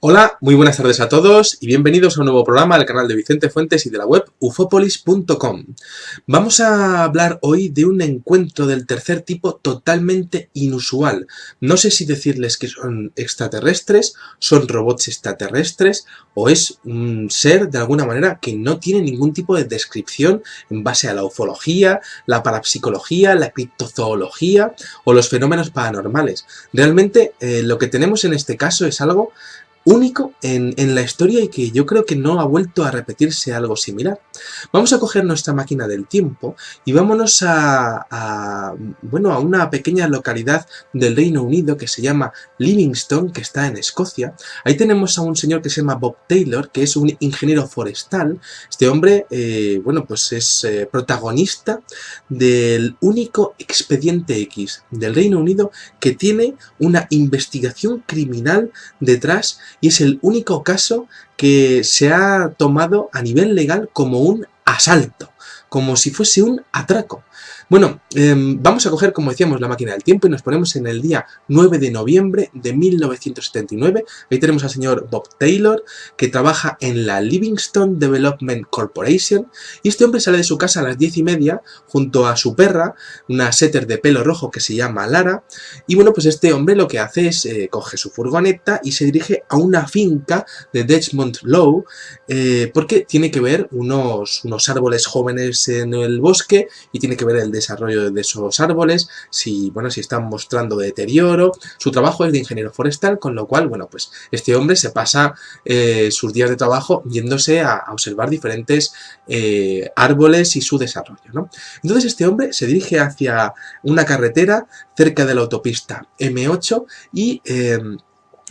Hola, muy buenas tardes a todos y bienvenidos a un nuevo programa del canal de Vicente Fuentes y de la web ufopolis.com. Vamos a hablar hoy de un encuentro del tercer tipo totalmente inusual. No sé si decirles que son extraterrestres, son robots extraterrestres o es un ser de alguna manera que no tiene ningún tipo de descripción en base a la ufología, la parapsicología, la criptozoología o los fenómenos paranormales. Realmente lo que tenemos en este caso es algo único en la historia y que yo creo que no ha vuelto a repetirse algo similar. Vamos a coger nuestra máquina del tiempo y vámonos a una pequeña localidad del Reino Unido que se llama Livingstone, que está en Escocia. Ahí tenemos a un señor que se llama Bob Taylor, que es un ingeniero forestal. Este hombre, pues es protagonista del único expediente X del Reino Unido que tiene una investigación criminal detrás, y es el único caso que se ha tomado a nivel legal como un asalto, como si fuese un atraco. Bueno, vamos a coger, como decíamos, la máquina del tiempo y nos ponemos en el día 9 de noviembre de 1979. Ahí tenemos al señor Bob Taylor, que trabaja en la Livingstone Development Corporation, y este hombre sale de su casa a las 10:30 junto a su perra, una setter de pelo rojo que se llama Lara, y bueno, pues este hombre lo que hace es coge su furgoneta y se dirige a una finca de Desmond Low, porque tiene que ver unos árboles jóvenes en el bosque y tiene que ver el desarrollo de esos árboles, si están mostrando deterioro. Su trabajo es de ingeniero forestal, con lo cual, pues este hombre se pasa sus días de trabajo yéndose a observar diferentes árboles y su desarrollo, ¿no? Entonces este hombre se dirige hacia una carretera cerca de la autopista M8 y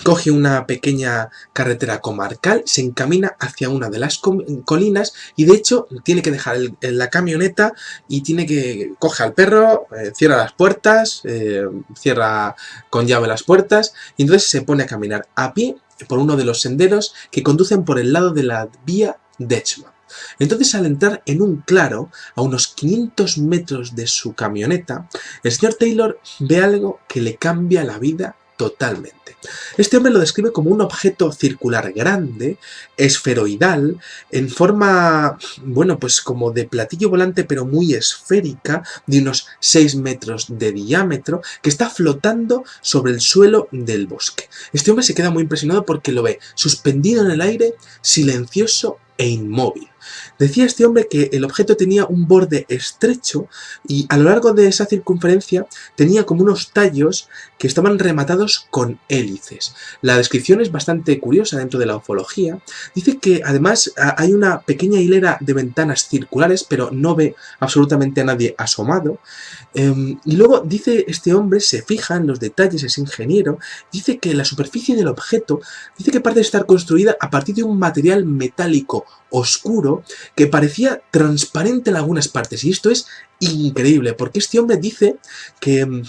coge una pequeña carretera comarcal, se encamina hacia una de las colinas y de hecho tiene que dejar la camioneta y coge al perro, cierra las puertas, cierra con llave las puertas y entonces se pone a caminar a pie por uno de los senderos que conducen por el lado de la vía Dechman. Entonces, al entrar en un claro, a unos 500 metros de su camioneta, el señor Taylor ve algo que le cambia la vida totalmente. Este hombre lo describe como un objeto circular grande, esferoidal, en forma, pues como de platillo volante, pero muy esférica, de unos 6 metros de diámetro, que está flotando sobre el suelo del bosque. Este hombre se queda muy impresionado porque lo ve suspendido en el aire, silencioso e inmóvil. Decía este hombre que el objeto tenía un borde estrecho y a lo largo de esa circunferencia tenía como unos tallos que estaban rematados con hélices. La descripción es bastante curiosa dentro de la ufología. Dice que además hay una pequeña hilera de ventanas circulares, pero no ve absolutamente a nadie asomado. Y luego dice este hombre, se fija en los detalles, es ingeniero, dice que la superficie del objeto, dice que parece estar construida a partir de un material metálico oscuro que parecía transparente en algunas partes, y esto es increíble porque este hombre dice que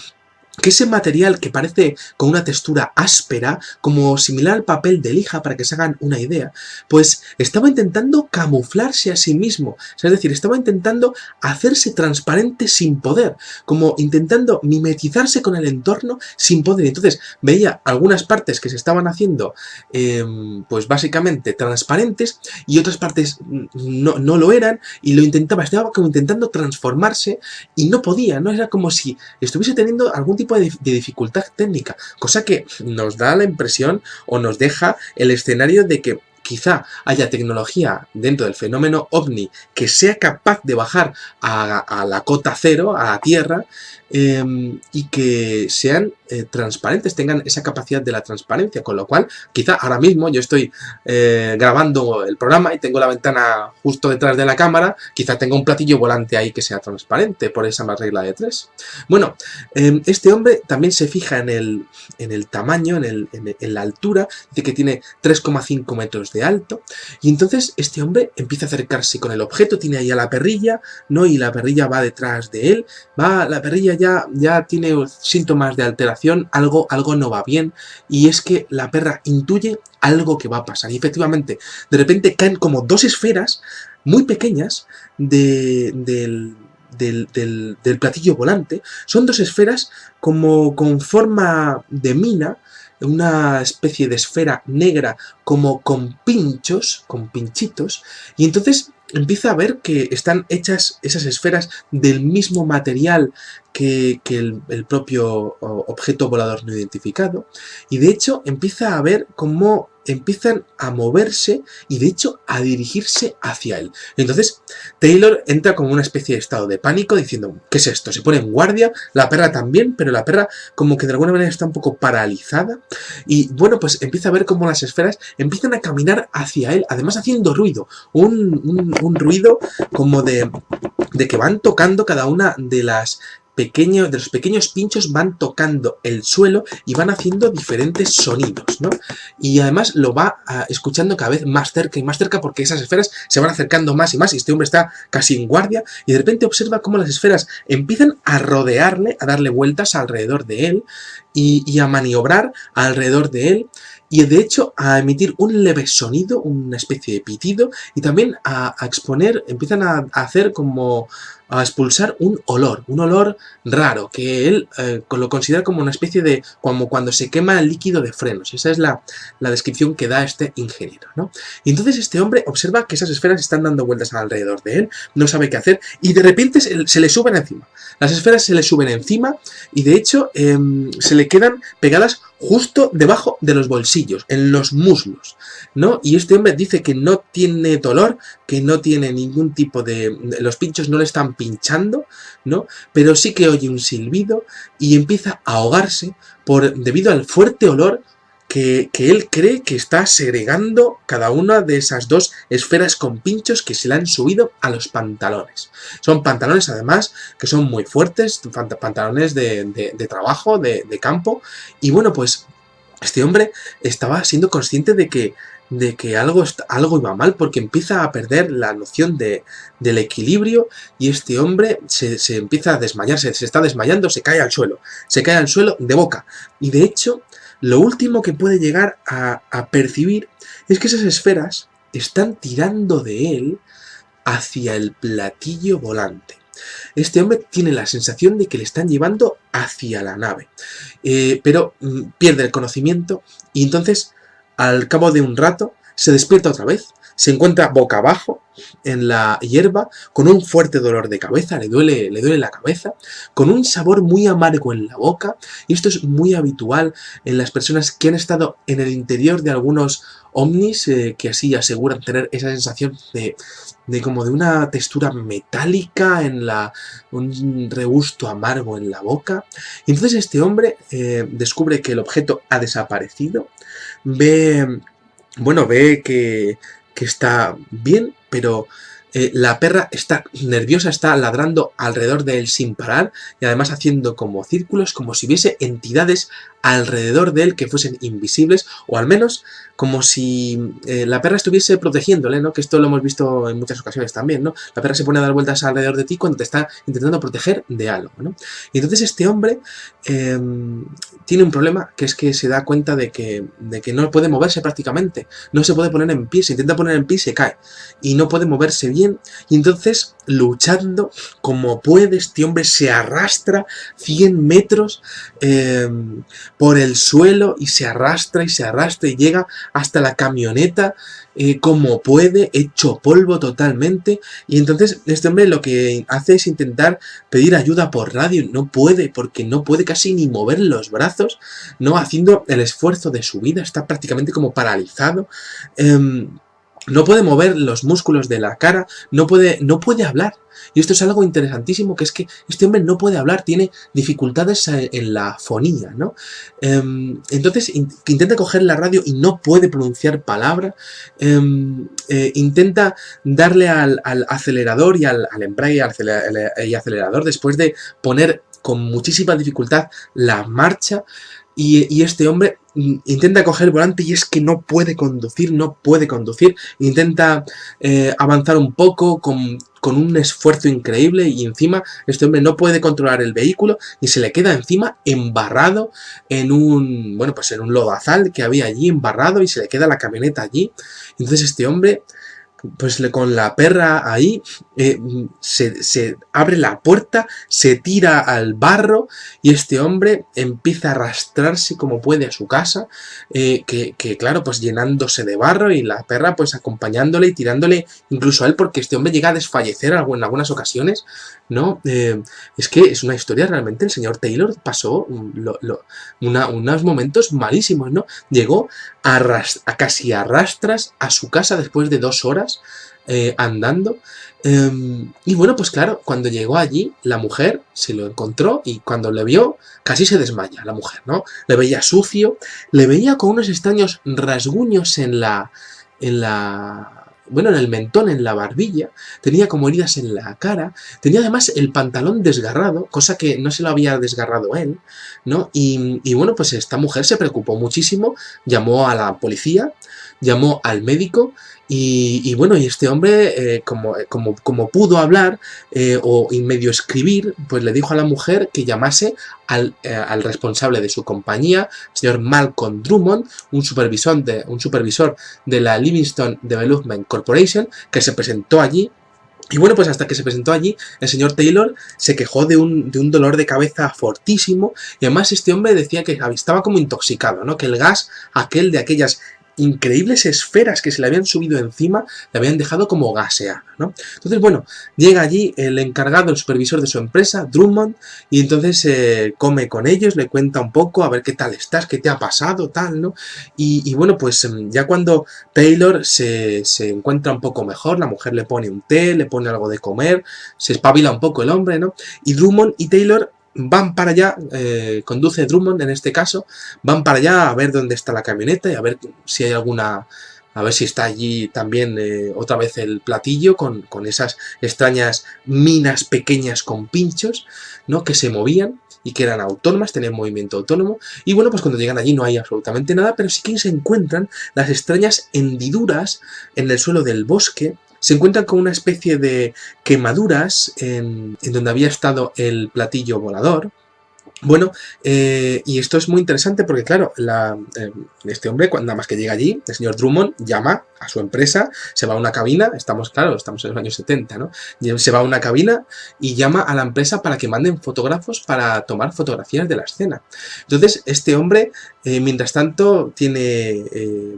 ese material que parece con una textura áspera, como similar al papel de lija, para que se hagan una idea, pues estaba intentando camuflarse a sí mismo, es decir, estaba intentando hacerse transparente sin poder, como intentando mimetizarse con el entorno sin poder. Entonces veía algunas partes que se estaban haciendo pues básicamente transparentes y otras partes no lo eran, y estaba como intentando transformarse y no podía, ¿no? Era como si estuviese teniendo algún tipo de dificultad técnica, cosa que nos da la impresión o nos deja el escenario de que quizá haya tecnología dentro del fenómeno OVNI que sea capaz de bajar a la cota cero, a la Tierra, y que sean transparentes, tengan esa capacidad de la transparencia, con lo cual quizá ahora mismo yo estoy grabando el programa y tengo la ventana justo detrás de la cámara, quizá tenga un platillo volante ahí que sea transparente por esa más regla de 3. Bueno, este hombre también se fija en el tamaño, en la altura, dice que tiene 3,5 metros de alto, y entonces este hombre empieza a acercarse con el objeto, tiene ahí a la perrilla, ¿no? Y la perrilla va detrás de él, la perrilla ya tiene síntomas de alteración, algo no va bien, y es que la perra intuye algo que va a pasar, y efectivamente, de repente caen como dos esferas muy pequeñas del platillo volante. Son dos esferas como con forma de mina, una especie de esfera negra como con pinchos, con pinchitos, y entonces empieza a ver que están hechas esas esferas del mismo material que el propio objeto volador no identificado, y de hecho empieza a ver cómo empiezan a moverse y de hecho a dirigirse hacia él. Entonces Taylor entra como una especie de estado de pánico diciendo, ¿qué es esto? Se pone en guardia, la perra también, pero la perra como que de alguna manera está un poco paralizada y bueno, pues empieza a ver cómo las esferas empiezan a caminar hacia él, además haciendo ruido, un ruido como de que van tocando cada una de los pequeños pinchos, van tocando el suelo y van haciendo diferentes sonidos, ¿no? Y además lo va escuchando cada vez más cerca y más cerca porque esas esferas se van acercando más y más y este hombre está casi en guardia y de repente observa cómo las esferas empiezan a rodearle, a darle vueltas alrededor de él y a maniobrar alrededor de él y de hecho a emitir un leve sonido, una especie de pitido y también a exponer, empiezan a hacer como a expulsar un olor raro, que él lo considera como una especie de, como cuando se quema el líquido de frenos. Esa es la descripción que da este ingeniero, ¿no? Y entonces este hombre observa que esas esferas están dando vueltas alrededor de él, no sabe qué hacer, y de repente se le suben encima. Las esferas se le suben encima, y de hecho se le quedan pegadas justo debajo de los bolsillos, en los muslos, ¿no? Y este hombre dice que no tiene dolor, que no tiene ningún tipo de... los pinchos no le están pinchando, ¿no? Pero sí que oye un silbido y empieza a ahogarse debido al fuerte olor que él cree que está segregando cada una de esas dos esferas con pinchos que se le han subido a los pantalones. Son pantalones además que son muy fuertes, pantalones de trabajo, de campo, y bueno, pues este hombre estaba siendo consciente de que algo iba mal porque empieza a perder la noción del equilibrio y este hombre se empieza a desmayar, se está desmayando, se cae al suelo de boca y de hecho lo último que puede llegar a percibir es que esas esferas están tirando de él hacia el platillo volante. Este hombre tiene la sensación de que le están llevando hacia la nave, pero pierde el conocimiento y entonces al cabo de un rato se despierta otra vez, se encuentra boca abajo en la hierba con un fuerte dolor de cabeza, le duele la cabeza, con un sabor muy amargo en la boca, y esto es muy habitual en las personas que han estado en el interior de algunos ovnis, que así aseguran tener esa sensación de como de una textura metálica un regusto amargo en la boca. Y entonces este hombre descubre que el objeto ha desaparecido, ve que está bien, pero la perra está nerviosa, está ladrando alrededor de él sin parar y además haciendo como círculos, como si hubiese entidades alrededor de él que fuesen invisibles, o al menos como si la perra estuviese protegiéndole, ¿no? Que esto lo hemos visto en muchas ocasiones también, ¿no? La perra se pone a dar vueltas alrededor de ti cuando te está intentando proteger de algo, ¿no? Y entonces este hombre tiene un problema, que es que se da cuenta de que no puede moverse prácticamente, no se puede poner en pie, se intenta poner en pie y se cae, y no puede moverse bien, y entonces luchando como puede, este hombre se arrastra 100 metros por el suelo y se arrastra y llega hasta la camioneta como puede, hecho polvo totalmente, y entonces este hombre lo que hace es intentar pedir ayuda por radio, no puede, porque no puede casi ni mover los brazos, no haciendo el esfuerzo de su vida, está prácticamente como paralizado, no puede mover los músculos de la cara, no puede hablar. Y esto es algo interesantísimo, que es que este hombre no puede hablar, tiene dificultades en la fonía, ¿no? Entonces intenta coger la radio y no puede pronunciar palabra, intenta darle al acelerador y al embrague y acelerador después de poner con muchísima dificultad la marcha, y este hombre intenta coger el volante y es que no puede conducir, intenta avanzar un poco con un esfuerzo increíble y encima este hombre no puede controlar el vehículo y se le queda encima embarrado en un lodazal que había allí embarrado y se le queda la camioneta allí. Entonces este hombre pues con la perra ahí, se abre la puerta, se tira al barro y este hombre empieza a arrastrarse como puede a su casa, claro, pues llenándose de barro y la perra pues acompañándole y tirándole incluso a él porque este hombre llega a desfallecer en algunas ocasiones, ¿no? Es que es una historia realmente, el señor Taylor pasó unos momentos malísimos, ¿no? Llegó a casi arrastras a su casa después de 2 horas andando. Y bueno, pues claro, cuando llegó allí, la mujer se lo encontró y cuando le vio, casi se desmaya la mujer, ¿no? Le veía sucio, le veía con unos extraños rasguños bueno, en el mentón, en la barbilla, tenía como heridas en la cara, tenía además el pantalón desgarrado, cosa que no se lo había desgarrado él, ¿no? Y bueno, pues esta mujer se preocupó muchísimo, llamó a la policía, llamó al médico y bueno, y este hombre, como pudo hablar y medio escribir, pues le dijo a la mujer que llamase al responsable de su compañía, el señor Malcolm Drummond, un supervisor de la Livingston Development Corporation, que se presentó allí. Y bueno, pues hasta que se presentó allí, el señor Taylor se quejó de un dolor de cabeza fortísimo y además este hombre decía que estaba como intoxicado, ¿no? Que el gas, de aquellas increíbles esferas que se le habían subido encima, le habían dejado como gasear, ¿no? Entonces, bueno, llega allí el encargado, el supervisor de su empresa, Drummond, y entonces come con ellos, le cuenta un poco, a ver qué tal estás, qué te ha pasado, tal, ¿no? Y bueno, pues ya cuando Taylor se encuentra un poco mejor, la mujer le pone un té, le pone algo de comer, se espabila un poco el hombre, ¿no? Y Drummond y Taylor van para allá, conduce Drummond en este caso, van para allá a ver dónde está la camioneta y a ver si hay alguna, a ver si está allí también otra vez el platillo con esas extrañas minas pequeñas con pinchos, ¿no? Que se movían y que eran autónomas, tenían movimiento autónomo. Y bueno, pues cuando llegan allí no hay absolutamente nada, pero sí que se encuentran las extrañas hendiduras en el suelo del bosque. Se encuentran con una especie de quemaduras en donde había estado el platillo volador. Bueno, y esto es muy interesante porque, claro, este hombre, nada más que llega allí, el señor Drummond llama a su empresa, se va a una cabina, estamos en los años 70, ¿no? Se va a una cabina y llama a la empresa para que manden fotógrafos para tomar fotografías de la escena. Entonces, este hombre, mientras tanto,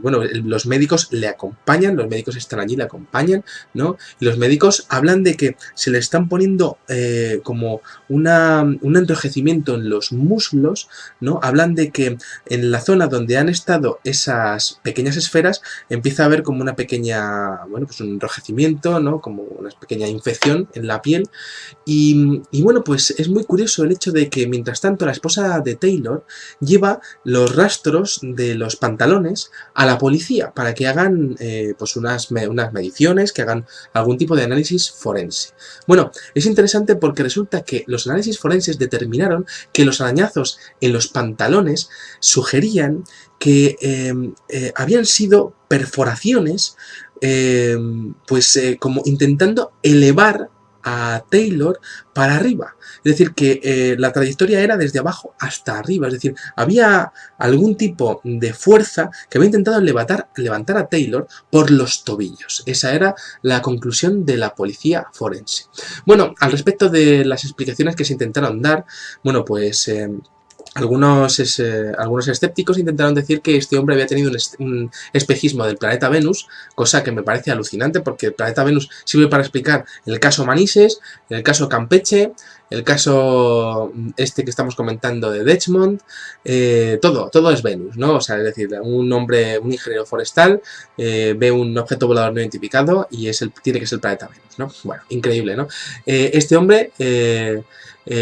bueno, los médicos le acompañan, los médicos están allí, le acompañan, ¿no? Y los médicos hablan de que se le están poniendo como un enrojecimiento en los muslos, ¿no? Hablan de que en la zona donde han estado esas pequeñas esferas empieza a haber como una pequeña, bueno, pues un enrojecimiento, ¿no? Como una pequeña infección en la piel y bueno, pues es muy curioso el hecho de que mientras tanto la esposa de Taylor lleva los rastros de los pantalones a la policía para que hagan pues unas mediciones, que hagan algún tipo de análisis forense. Bueno, es interesante porque resulta que los análisis forenses determinaron que los arañazos en los pantalones sugerían que habían sido perforaciones como intentando elevar a Taylor para arriba. Es decir, que la trayectoria era desde abajo hasta arriba. Es decir, había algún tipo de fuerza que había intentado levantar a Taylor por los tobillos. Esa era la conclusión de la policía forense. Bueno, al respecto de las explicaciones que se intentaron dar, bueno, pues algunos escépticos intentaron decir que este hombre había tenido un espejismo del planeta Venus, cosa que me parece alucinante porque el planeta Venus sirve para explicar el caso Manises, el caso Campeche, el caso que estamos comentando de Dechmond, todo es Venus, ¿no? O sea, es decir, un ingeniero forestal ve un objeto volador no identificado y tiene que ser el planeta Venus, ¿no? Bueno, increíble, ¿no? Este hombre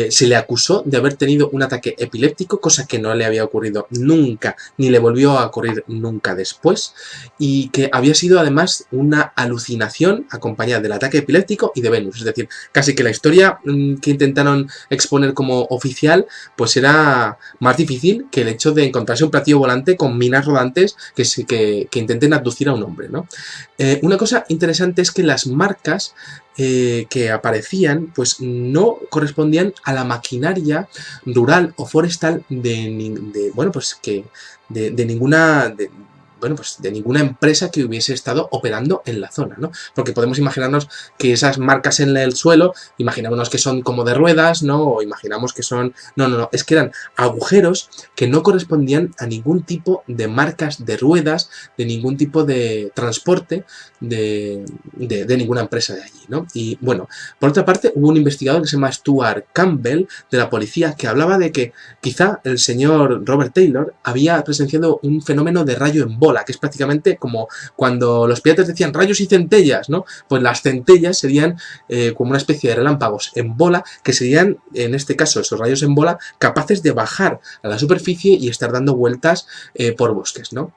se le acusó de haber tenido un ataque epiléptico, cosa que no le había ocurrido nunca, ni le volvió a ocurrir nunca después, y que había sido además una alucinación acompañada del ataque epiléptico y de Venus. Es decir, casi que la historia que intentaron exponer como oficial, pues era más difícil que el hecho de encontrarse un platillo volante con minas rodantes que intenten abducir a un hombre, ¿no? Una cosa interesante es que las marcas que aparecían pues no correspondían a la maquinaria rural o forestal de ninguna bueno, pues de ninguna empresa que hubiese estado operando en la zona, ¿no? Porque podemos imaginarnos que esas marcas en el suelo, imaginémonos que son como de ruedas, ¿no? O imaginamos que son... No, es que eran agujeros que no correspondían a ningún tipo de marcas de ruedas, de ningún tipo de transporte de ninguna empresa de allí, ¿no? Y bueno, por otra parte, hubo un investigador que se llama Stuart Campbell de la policía que hablaba de que quizá el señor Robert Taylor había presenciado un fenómeno de rayo en bola, que es prácticamente como cuando los piratas decían rayos y centellas, ¿no? Pues las centellas serían como una especie de relámpagos en bola, que serían, en este caso, esos rayos en bola, capaces de bajar a la superficie y estar dando vueltas por bosques, ¿no?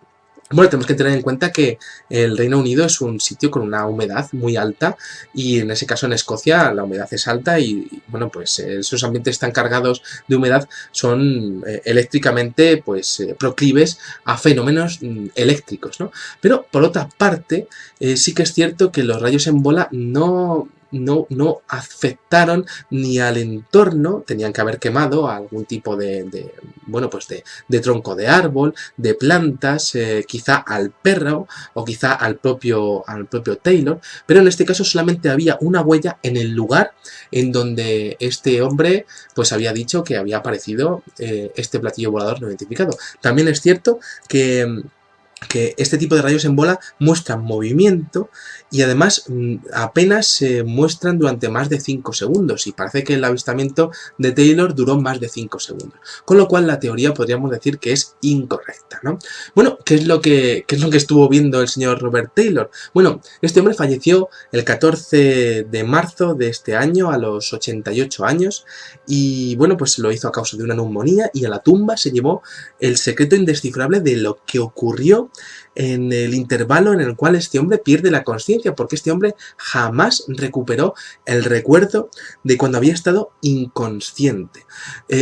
Bueno, tenemos que tener en cuenta que el Reino Unido es un sitio con una humedad muy alta y en ese caso en Escocia la humedad es alta y bueno, pues esos ambientes tan cargados de humedad son eléctricamente pues proclives a fenómenos eléctricos, ¿no? Pero por otra parte sí que es cierto que los rayos en bola no afectaron ni al entorno, tenían que haber quemado algún tipo bueno, pues de tronco de árbol, de plantas, quizá al perro o quizá al propio Taylor, pero en este caso solamente había una huella en el lugar en donde este hombre pues había dicho que había aparecido este platillo volador no identificado. También es cierto que este tipo de rayos en bola muestran movimiento y además apenas se muestran durante más de 5 segundos y parece que el avistamiento de Taylor duró más de 5 segundos, con lo cual la teoría podríamos decir que es incorrecta, ¿no? Bueno, ¿qué es lo que estuvo viendo el señor Robert Taylor? Bueno, este hombre falleció el 14 de marzo de este año a los 88 años y bueno, pues lo hizo a causa de una neumonía y a la tumba se llevó el secreto indescifrable de lo que ocurrió en el intervalo en el cual este hombre pierde la consciencia, porque este hombre jamás recuperó el recuerdo de cuando había estado inconsciente.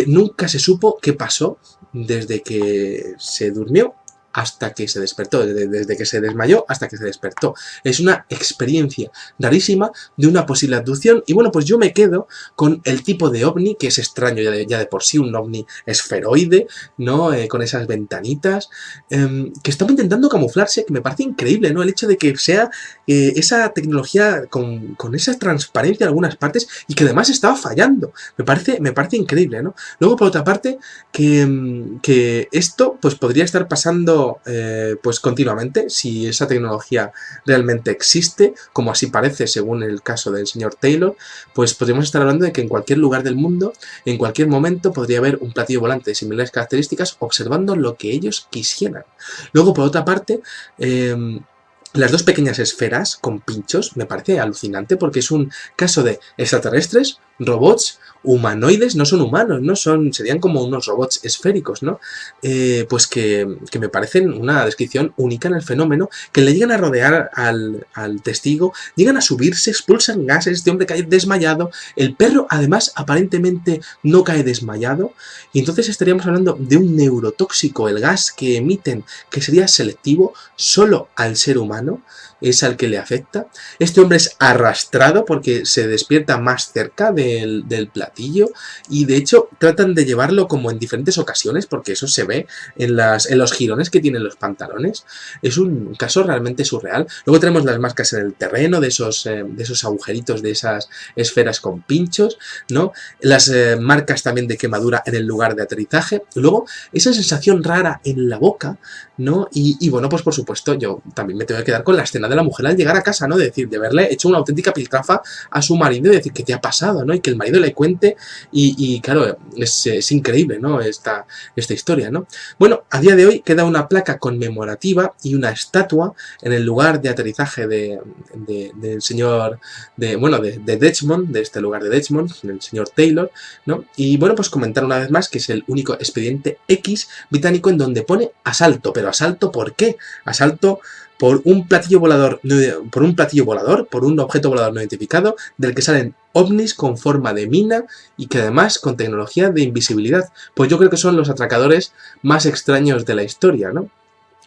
Nunca se supo qué pasó desde que se durmió hasta que se despertó, desde que se desmayó hasta que se despertó. Es una experiencia rarísima de una posible abducción y bueno, pues yo me quedo con el tipo de ovni, que es extraño ya de por sí, un ovni esferoide, ¿no? Con esas ventanitas, que estaba intentando camuflarse, que me parece increíble, ¿no? El hecho de que sea esa tecnología con esa transparencia en algunas partes y que además estaba fallando. Me parece increíble, ¿no? Luego, por otra parte, que esto pues podría estar pasando pues continuamente, si esa tecnología realmente existe, como así parece según el caso del señor Taylor, pues podríamos estar hablando de que en cualquier lugar del mundo, en cualquier momento, podría haber un platillo volante de similares características observando lo que ellos quisieran. Luego, por otra parte, las dos pequeñas esferas con pinchos me parece alucinante porque es un caso de extraterrestres, robots, humanoides, no son humanos, no son, serían como unos robots esféricos, ¿no? Pues que me parecen una descripción única en el fenómeno, que le llegan a rodear al testigo, llegan a subirse, expulsan gases, este hombre cae desmayado, el perro además aparentemente no cae desmayado, y entonces estaríamos hablando de un neurotóxico, el gas que emiten, que sería selectivo solo al ser humano, es al que le afecta. Este hombre es arrastrado porque se despierta más cerca del platillo y de hecho tratan de llevarlo como en diferentes ocasiones porque eso se ve en los jirones que tienen los pantalones. Es un caso realmente surreal. Luego tenemos las marcas en el terreno de esos agujeritos, de esas esferas con pinchos, ¿no? Las marcas también de quemadura en el lugar de aterrizaje. Luego esa sensación rara en la boca, ¿no? Y bueno, pues por supuesto yo también me tengo que quedar con la escena de la mujer al llegar a casa, ¿no? De decir, de haberle hecho una auténtica piltrafa a su marido y decir, ¿qué te ha pasado? ¿No? Y que el marido le cuente y claro, es increíble, ¿no? Esta historia, ¿no? Bueno, a día de hoy queda una placa conmemorativa y una estatua en el lugar de aterrizaje del señor, de Dechmond, de este lugar de Dechmond, del señor Taylor, ¿no? Y bueno, pues comentar una vez más que es el único expediente X británico en donde pone asalto, pero asalto ¿por qué? Asalto por un platillo volador, por un objeto volador no identificado, del que salen ovnis con forma de mina y que además con tecnología de invisibilidad. Pues yo creo que son los atracadores más extraños de la historia, ¿no?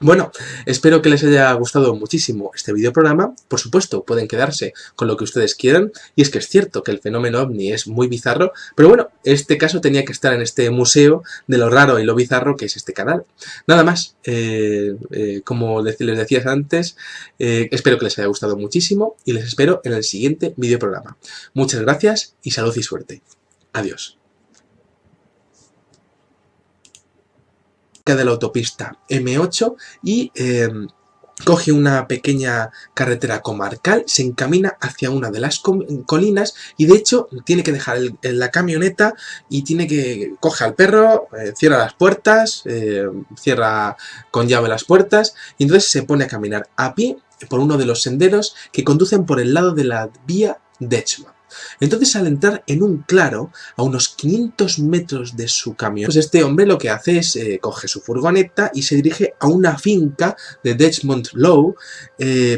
Bueno, espero que les haya gustado muchísimo este videoprograma. Por supuesto, pueden quedarse con lo que ustedes quieran, y es que es cierto que el fenómeno OVNI es muy bizarro, pero bueno, este caso tenía que estar en este museo de lo raro y lo bizarro que es este canal. Nada más, como les decía antes, espero que les haya gustado muchísimo y les espero en el siguiente videoprograma. Muchas gracias y salud y suerte. Adiós. De la autopista M8 y coge una pequeña carretera comarcal, se encamina hacia una de las colinas y de hecho tiene que dejar la camioneta y coge al perro, cierra las puertas, cierra con llave las puertas y entonces se pone a caminar a pie por uno de los senderos que conducen por el lado de la vía Dechman. Entonces, al entrar en un claro, a unos 500 metros de su camión, pues este hombre lo que hace es coge su furgoneta y se dirige a una finca de Dechmont Low,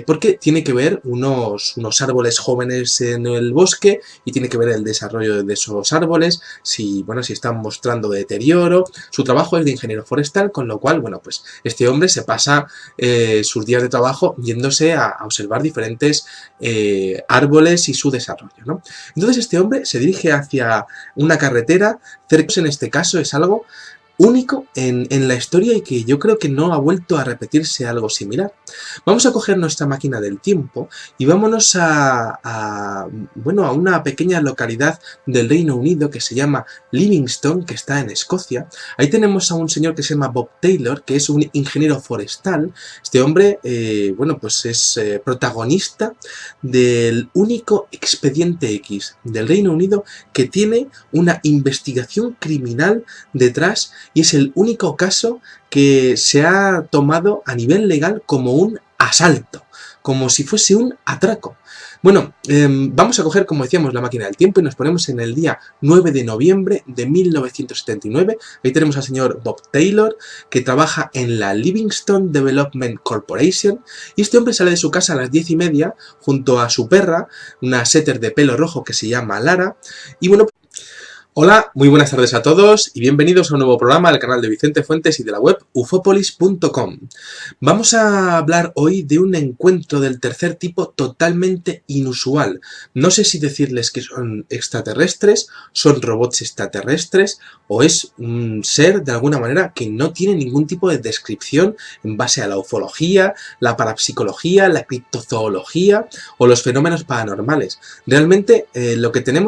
porque tiene que ver unos árboles jóvenes en el bosque y tiene que ver el desarrollo de esos árboles, si están mostrando deterioro. Su trabajo es de ingeniero forestal, con lo cual, pues este hombre se pasa sus días de trabajo yéndose a observar diferentes árboles y su desarrollo, ¿no? Entonces este hombre se dirige hacia una carretera, en este caso es algo único en la historia y que yo creo que no ha vuelto a repetirse algo similar. Vamos a coger nuestra máquina del tiempo y vámonos a una pequeña localidad del Reino Unido que se llama Livingstone, que está en Escocia. Ahí tenemos a un señor que se llama Bob Taylor, que es un ingeniero forestal. Este hombre, es protagonista del único expediente X del Reino Unido que tiene una investigación criminal detrás y es el único caso que se ha tomado a nivel legal como un asalto, como si fuese un atraco. Bueno, vamos a coger, como decíamos, la máquina del tiempo y nos ponemos en el día 9 de noviembre de 1979. Ahí tenemos al señor Bob Taylor, que trabaja en la Livingstone Development Corporation, y este hombre sale de su casa a las 10:30 junto a su perra, una setter de pelo rojo que se llama Lara, y bueno, hola, muy buenas tardes a todos y bienvenidos a un nuevo programa del canal de Vicente Fuentes y de la web ufopolis.com. Vamos a hablar hoy de un encuentro del tercer tipo totalmente inusual. No sé si decirles que son extraterrestres, son robots extraterrestres o es un ser de alguna manera que no tiene ningún tipo de descripción en base a la ufología, la parapsicología, la criptozoología o los fenómenos paranormales. Realmente lo que tenemos